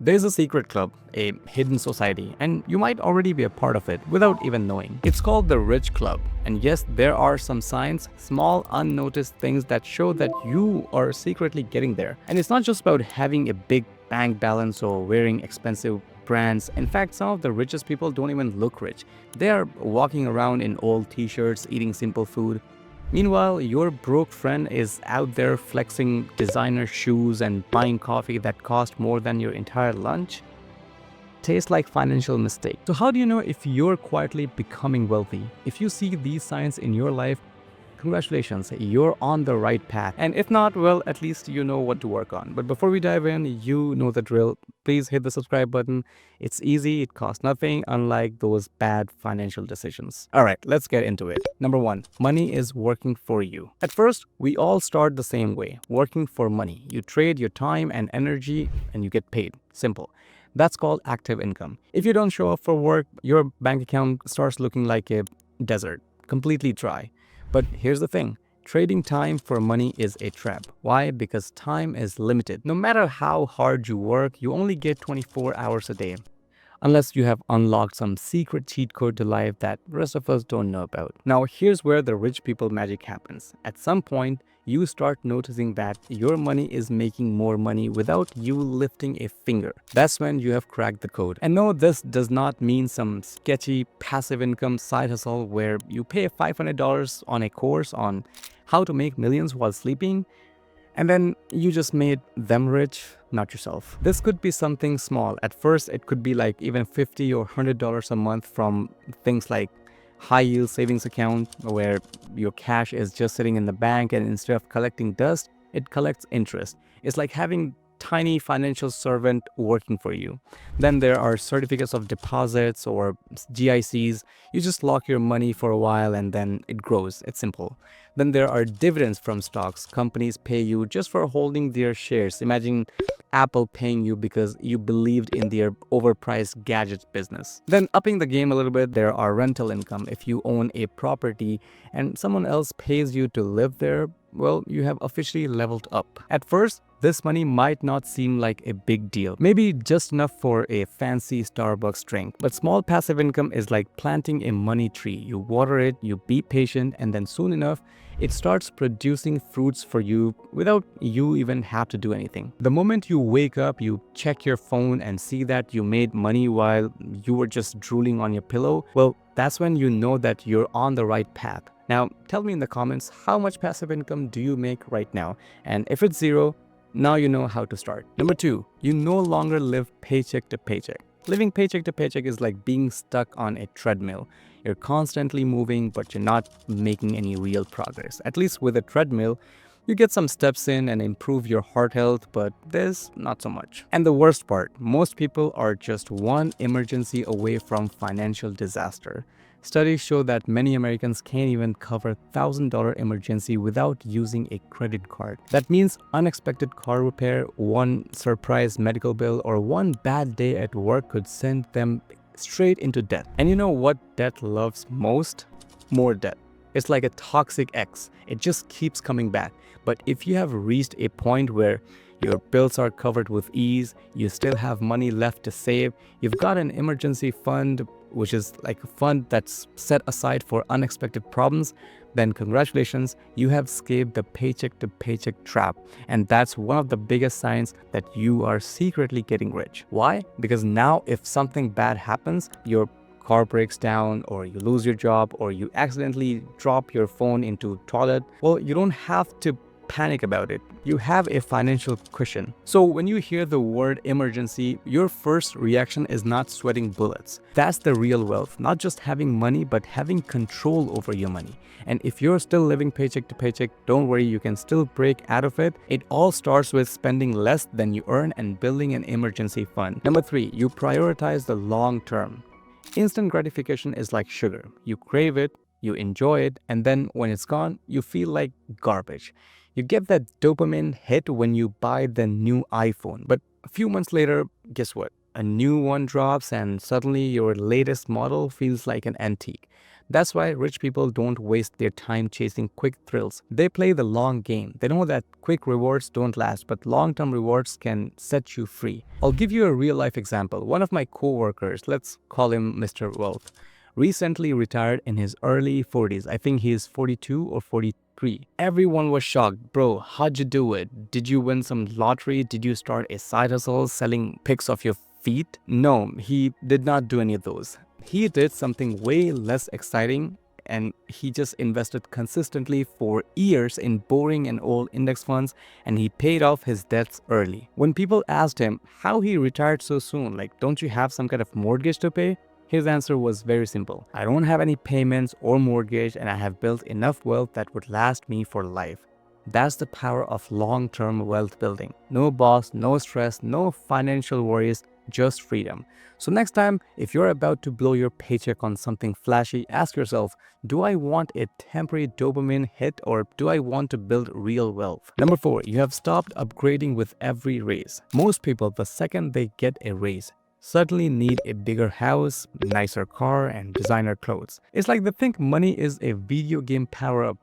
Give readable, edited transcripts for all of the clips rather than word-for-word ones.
There's a secret club, a hidden society, and you might already be a part of it without even knowing. It's called the Rich Club. And yes, there are some signs, small unnoticed things that show that you are secretly getting there. And it's not just about having a big bank balance or wearing expensive brands. In fact, some of the richest people don't even look rich. They are walking around in old t-shirts, eating simple food. Meanwhile, your broke friend is out there flexing designer shoes and buying coffee that cost more than your entire lunch. Tastes like financial mistake. So how do you know if you're quietly becoming wealthy? If you see these signs in your life, congratulations, you're on the right path. And if not, well, at least you know what to work on. But before we dive in, you know the drill. Please hit the subscribe button. It's easy, it costs nothing, unlike those bad financial decisions. All right, let's get into it. Number one, money is working for you. At first, we all start the same way, working for money. You trade your time and energy and you get paid. Simple. That's called active income. If you don't show up for work, your bank account starts looking like a desert, completely dry. But here's the thing, trading time for money is a trap. Why? Because time is limited. No matter how hard you work, you only get 24 hours a day. Unless you have unlocked some secret cheat code to life that the rest of us don't know about. Now, here's where the rich people magic happens. At some point, you start noticing that your money is making more money without you lifting a finger. That's when you have cracked the code. And no, this does not mean some sketchy passive income side hustle where you pay $500 on a course on how to make millions while sleeping, and then you just made them rich, not yourself. This could be something small. At first, it could be like even $50 or $100 a month from things like high yield savings account where your cash is just sitting in the bank and instead of collecting dust, it collects interest. It's like having tiny financial servant working for you. Then there are certificates of deposits or GICs. You just lock your money for a while and then it grows. It's simple. Then there are dividends from stocks. Companies pay you just for holding their shares. Imagine Apple paying you because you believed in their overpriced gadget business. Then upping the game a little bit, there are rental income. If you own a property and someone else pays you to live there, well, you have officially leveled up. At first, this money might not seem like a big deal, maybe just enough for a fancy Starbucks drink. But small passive income is like planting a money tree. You water it, you be patient, and then soon enough, it starts producing fruits for you without you even have to do anything. The moment you wake up, you check your phone and see that you made money while you were just drooling on your pillow, well, that's when you know that you're on the right path. Now, tell me in the comments, how much passive income do you make right now? And if it's zero, now you know how to start. Number two, you no longer live paycheck to paycheck. Living paycheck to paycheck is like being stuck on a treadmill. You're constantly moving, but you're not making any real progress. At least with a treadmill, you get some steps in and improve your heart health, but this, not so much. And the worst part, most people are just one emergency away from financial disaster. Studies show that many Americans can't even cover $1,000 emergency without using a credit card. That means unexpected car repair, one surprise medical bill, or one bad day at work could send them straight into debt. And you know what debt loves most? More debt. It's like a toxic ex. It just keeps coming back. But if you have reached a point where your bills are covered with ease, you still have money left to save, you've got an emergency fund, which is like a fund that's set aside for unexpected problems, then congratulations, you have escaped the paycheck to paycheck trap. And that's one of the biggest signs that you are secretly getting rich. Why? Because now if something bad happens, your car breaks down or you lose your job or you accidentally drop your phone into toilet, well, you don't have to panic about it. You have a financial cushion. So when you hear the word emergency, your first reaction is not sweating bullets. That's the real wealth, not just having money, but having control over your money. And if you're still living paycheck to paycheck, don't worry, you can still break out of it. It all starts with spending less than you earn and building an emergency fund. Number three, you prioritize the long term. Instant gratification is like sugar. You crave it, you enjoy it, and then when it's gone, you feel like garbage. You get that dopamine hit when you buy the new iPhone, but a few months later, guess what? A new one drops and suddenly your latest model feels like an antique. That's why rich people don't waste their time chasing quick thrills. They play the long game. They know that quick rewards don't last, but long-term rewards can set you free. I'll give you a real-life example. One of my co-workers, let's call him Mr. Wealth, recently retired in his early 40s. I think he is 42 or 43. Everyone was shocked. Bro, how'd you do it? Did you win some lottery? Did you start a side hustle selling pics of your feet? No, he did not do any of those. He did something way less exciting, and he just invested consistently for years in boring and old index funds, and he paid off his debts early. When people asked him how he retired so soon, like, don't you have some kind of mortgage to pay? His answer was very simple. I don't have any payments or mortgage, and I have built enough wealth that would last me for life. That's the power of long-term wealth building. No boss, no stress, no financial worries, just freedom. So next time, if you're about to blow your paycheck on something flashy, ask yourself, do I want a temporary dopamine hit, or do I want to build real wealth? Number 4, you have stopped upgrading with every raise. Most people, the second they get a raise, suddenly need a bigger house, nicer car, and designer clothes. It's like they think money is a video game power-up.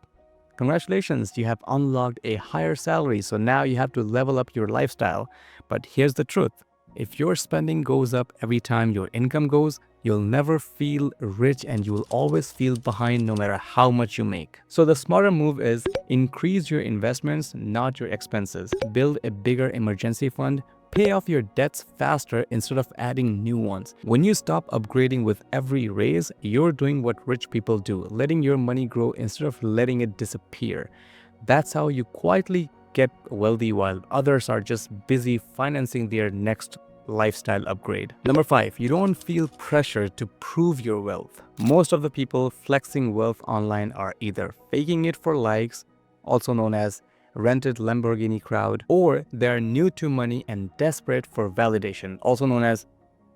Congratulations, you have unlocked a higher salary, so now you have to level up your lifestyle. But here's the truth. If your spending goes up every time your income goes, you'll never feel rich and you will always feel behind no matter how much you make. So the smarter move is increase your investments, not your expenses. Build a bigger emergency fund. Pay off your debts faster instead of adding new ones. When you stop upgrading with every raise, you're doing what rich people do, letting your money grow instead of letting it disappear. That's how you quietly get wealthy while others are just busy financing their next lifestyle upgrade. Number 5, you don't feel pressure to prove your wealth. Most of the people flexing wealth online are either faking it for likes, also known as rented Lamborghini crowd, or they're new to money and desperate for validation, also known as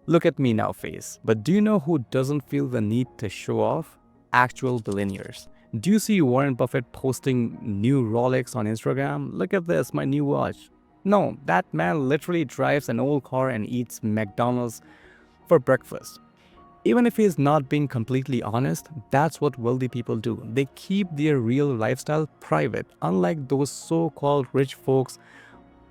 look at me now face. But do you know who doesn't feel the need to show off? Actual billionaires. Do you see Warren Buffett posting new Rolex on Instagram? Look at this, my new watch. No, that man literally drives an old car and eats McDonald's for breakfast. Even if he is not being completely honest, that's what wealthy people do. They keep their real lifestyle private, unlike those so-called rich folks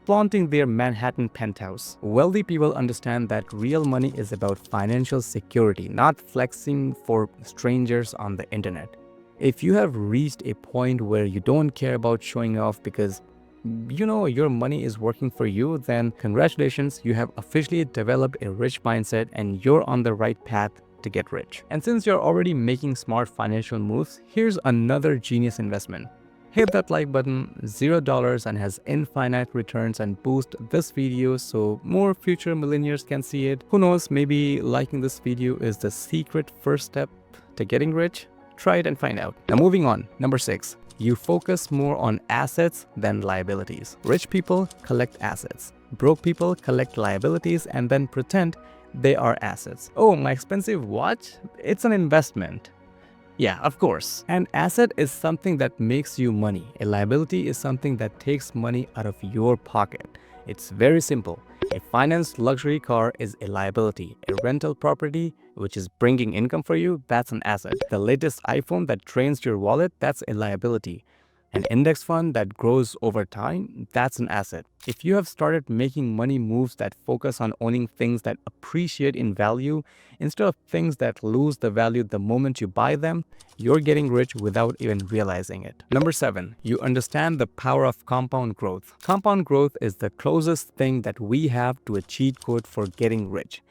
flaunting their Manhattan penthouse. Wealthy people understand that real money is about financial security, not flexing for strangers on the internet. If you have reached a point where you don't care about showing off because you know your money is working for you, then congratulations, you have officially developed a rich mindset and you're on the right path to get rich. And since you're already making smart financial moves, here's another genius investment. Hit that like button, $0 and has infinite returns, and boost this video so more future millionaires can see it. Who knows, maybe liking this video is the secret first step to getting rich? Try it and find out. Now moving on, number 6. You focus more on assets than liabilities. Rich people collect assets. Broke people collect liabilities and then pretend they are assets. Oh, my expensive watch? It's an investment. Yeah, of course. An asset is something that makes you money. A liability is something that takes money out of your pocket. It's very simple. A financed luxury car is a liability. A rental property, which is bringing income for you, that's an asset. The latest iPhone that drains your wallet, that's a liability. An index fund that grows over time, that's an asset. If you have started making money moves that focus on owning things that appreciate in value instead of things that lose the value the moment you buy them, you're getting rich without even realizing it. Number 7, you understand the power of compound growth. Compound growth is the closest thing that we have to a cheat code for getting rich.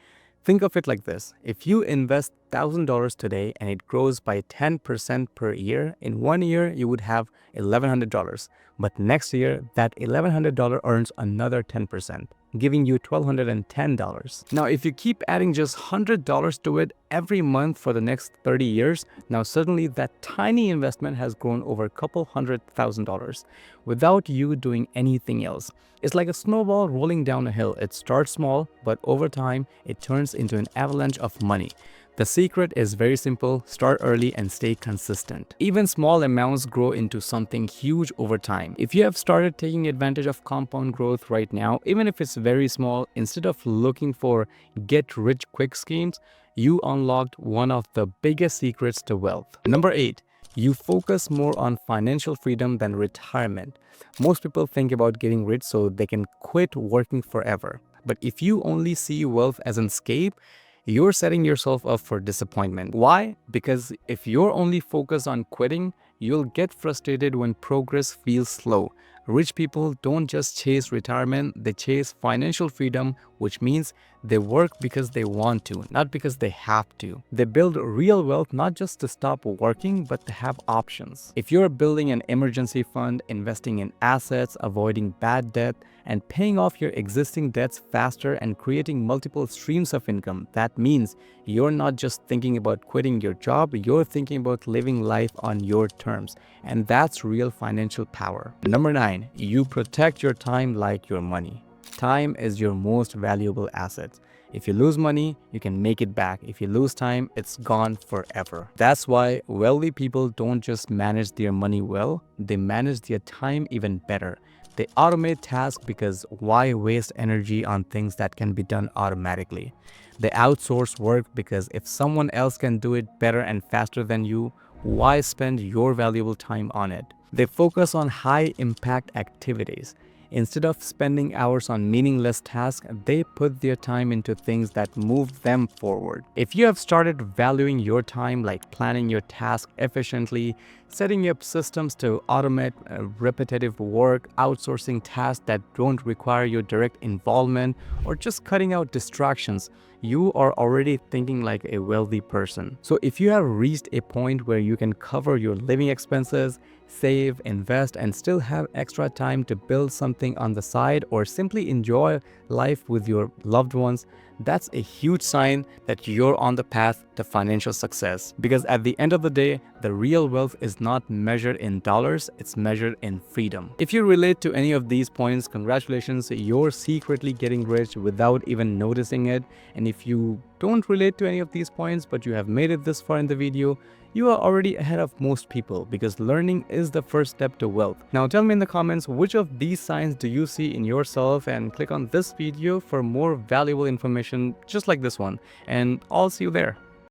Think of it like this. If you invest $1,000 today and it grows by 10% per year, in 1 year you would have $1,100. But next year, that $1,100 earns another 10%, giving you $1,210. Now, if you keep adding just $100 to it every month for the next 30 years, now suddenly that tiny investment has grown over a couple $100,000 without you doing anything else. It's like a snowball rolling down a hill. It starts small, but over time, it turns into an avalanche of money. The secret is very simple: start early and stay consistent. Even small amounts grow into something huge over time. If you have started taking advantage of compound growth right now, even if it's very small, instead of looking for get rich quick schemes, you unlocked one of the biggest secrets to wealth. Number 8. You focus more on financial freedom than retirement. Most people think about getting rich so they can quit working forever. But if you only see wealth as an escape, you're setting yourself up for disappointment. Why? Because if you're only focused on quitting, you'll get frustrated when progress feels slow. Rich people don't just chase retirement, they chase financial freedom, which means they work because they want to, not because they have to. They build real wealth not just to stop working, but to have options. If you're building an emergency fund, investing in assets, avoiding bad debt, and paying off your existing debts faster and creating multiple streams of income, that means you're not just thinking about quitting your job, you're thinking about living life on your terms. And that's real financial power. Number 9, you protect your time like your money. Time is your most valuable asset. If you lose money, you can make it back. If you lose time, it's gone forever. That's why wealthy people don't just manage their money well, they manage their time even better. They automate tasks because why waste energy on things that can be done automatically? They outsource work because if someone else can do it better and faster than you, why spend your valuable time on it? They focus on high impact activities. Instead of spending hours on meaningless tasks, they put their time into things that move them forward. If you have started valuing your time, like planning your task efficiently, setting up systems to automate repetitive work, outsourcing tasks that don't require your direct involvement, or just cutting out distractions, you are already thinking like a wealthy person. So if you have reached a point where you can cover your living expenses, save, invest, and still have extra time to build something on the side or simply enjoy life with your loved ones, that's a huge sign that you're on the path to financial success. Because at the end of the day, the real wealth is not measured in dollars, it's measured in freedom. If you relate to any of these points, congratulations, you're secretly getting rich without even noticing it. And if you don't relate to any of these points, but you have made it this far in the video, you are already ahead of most people, because learning is the first step to wealth. Now tell me in the comments, which of these signs do you see in yourself, and click on this video for more valuable information just like this one, and I'll see you there.